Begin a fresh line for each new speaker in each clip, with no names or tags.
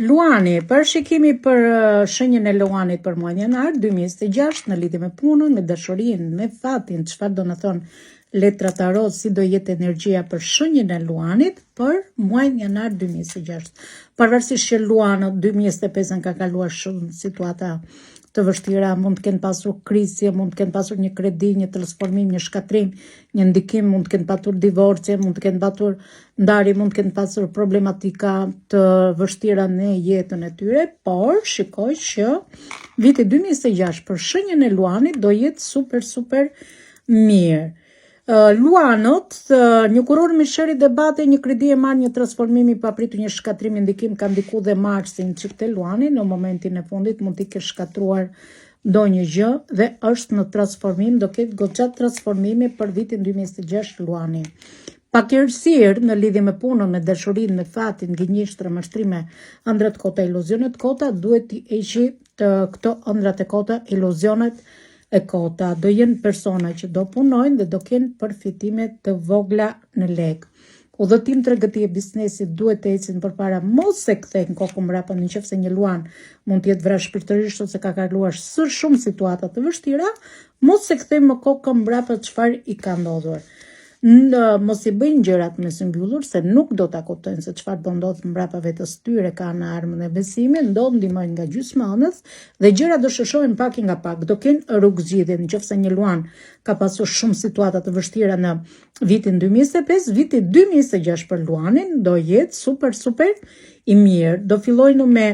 Luani, parashikimi për shenjën e Luanit për muajin janar 2026 në lidhje me punën, me dashurinë, me fatin, çfarë do të thonë letra tarot, si do jetë energjia për shenjën e Luanit për muajin janar 2026. Pavarësisht që Luani 2025 ka kaluar shumë situata të vështira, mund të kenë pasur krizje, mund të kenë pasur një kredi, një transformim, një shkatrim, një ndikim, mund të kenë pasur divorce, mund të kenë pasur ndarje, mund të kenë pasur problematika të vështira në jetën e tyre, por shikoj që viti 2026 për shenjën e Luanit do jetë super mirë. Luanët, një kuror mishëri debate, një kredi e marrë, një transformimi papritur, një shkatrim, një ndikim ka ndiku dhe Marsin që te Luani në momentin e fundit mund t'i ke shkatruar do një gjë dhe është në transformim, do ketë goxhat transformimi për vitin 2026 Luani. Pakërësirë në lidhje me punën, me dashurinë, me fatin, gënjeshtra, mashtrime, ëndrat kota, iluzionet kota, duhet t'i heqi këto ëndrat e kota, iluzionet e kota, do jenë persona që do punojnë dhe do kenë përfitime të vogla në lek. Udhëtim tregëtie biznesit duhet të ecin përpara, mos e kthejnë kokën mbrapa nëse një Luan mund të jetë vrarë shpirtërisht ose ka kaluar së shumë situata të vështira, mos e kthejnë më kokën mbrapa çfarë i ka ndodhur. Mos i bëjnë gjërat me së mbyllur se nuk do ta kuptojnë se çfarë do ndodh mbrapa vetes tyre, kanë armën e besimit, do ndihmojnë nga gjysmëanës dhe gjërat do shoshohen pak nga pak, do kenë rrugëzgjidhje nëse një Luan ka pasur shumë situata të vështira në vitin 2025, viti 2026 për Luanin do jetë super i mirë. Do fillojnë me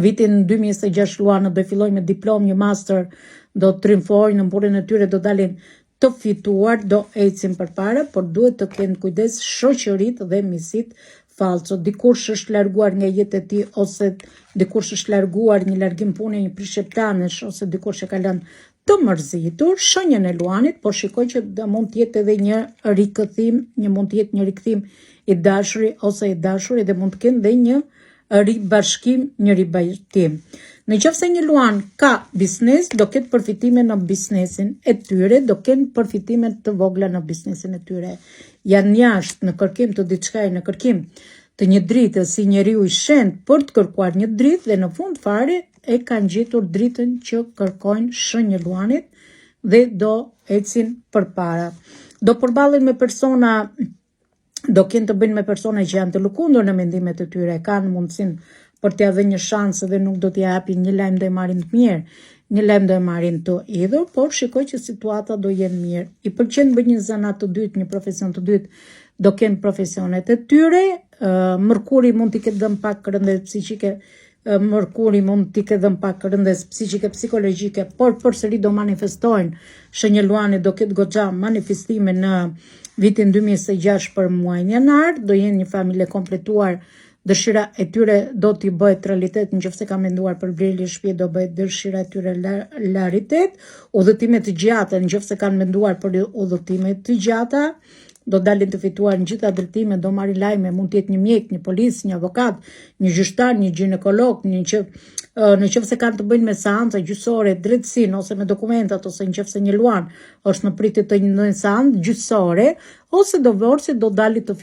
vitin 2026 Luanët do fillojnë me diplomë, një master, do triumfojnë në punën e tyre, do dalin të fituar, do ecin përpara, por duhet të kenë kujdes shoqëritë dhe misit falso. Dikush është larguar nga jeta e tij ose dikush është larguar një largim pune, një prisheptanesh ose dikush e ka lënë të mërzitur shenjën e Luanit, por shikoj që mund të jetë edhe një rikëthim, mund të jetë një rikthim i dashuri ose i dashuri dhe mund të kenë dhe një ribashkim, një ribajtim. Në qoftë se një Luan ka biznes, do ketë përfitime në biznesin e tyre, do kenë përfitime të vogla në biznesin e tyre. Janë jashtë në kërkim të diçkaje, në kërkim të një drite, si njeriu i shenjtë për të kërkuar një dritë dhe në fund fare e kanë gjetur dritën që kërkojnë shenjë Luanit dhe do ecin përpara. Do përballen me persona, do kenë të bëjnë me persona që janë të lëkundur në mendimet e tyre, kanë mundësinë për t'ia dhënë një shansë dhe nuk do t'ia japin një lajm, do e marrin të mirë, një lajm do e marrin të idhur, por shikoj që situata do jenë mirë. I pëlqen bëj një zanat të dytë, një profesion të dytë, do kenë profesionet e tyre, Mërkuri mund t'i ketë dhënë pak rëndes psiqike, Mërkuri mund t'i ketë dhënë pak rëndes psiqike, psikologjike, por përsëri do manifestojnë shenjë Luani, do ketë goxha manifestime në vitin 2026 për muajin janar, do jenë një familje kompletuar. Dëshira e tyre do t'i bëhet realitet, nëse ka menduar për blerje shtëpi do bëhet dëshira e tyre realitet. Udhëtime të gjata, nëse kanë menduar për udhëtime të gjata, do dalin të fituar në gjitha drejtimet, do marrin lajme, mund të jetë një mjek, një polis, një avokat, një gjyqtar, një ginekolog, nëse kanë të bëjnë me seanca gjyqësore, drejtësinë ose me dokumentat, ose nëse një Luan është në pritje të një seancë gjyqësore, ose divorci do dalit të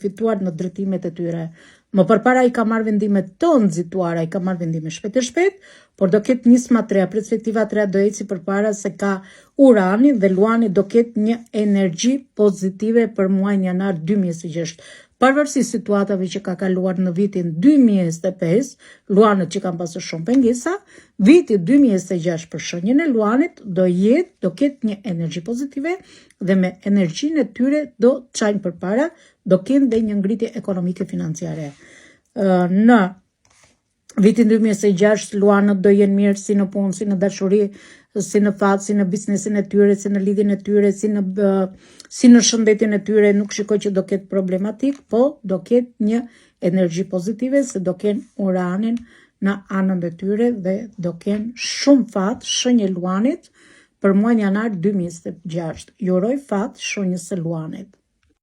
fituar në drejtimet e tyre. Më përpara i ka marrë vendime të nxituara, i ka marrë vendime shpejt, por do ketë nisma të reja, perspektiva të reja do eci përpara se ka Urani dhe Luani do ketë një energji pozitive për muajin janar 2026. Pavarësisht situatave që ka kaluar në vitin 2025, Luanët që kanë pasur shumë pengesa, viti 2026 për shenjën e Luanit do ketë një energji pozitive dhe me energjinë e tyre do çajnë përpara, do kenë dhe një ngritje ekonomike financiare. Në vitin 2026 Luanët do jenë mirë si në punë, si në dashuri, si në fat, si në biznesin e tyre, si në lidhjen e tyre, si në shëndetin e tyre, nuk shikoj që do ketë problematik, po do ketë një energji pozitive se do kenë Uranin në anën e tyre dhe do kenë shumë fat shenjë Luanit për muajin janar 2026. Ju uroj fat shenjës së Luanit.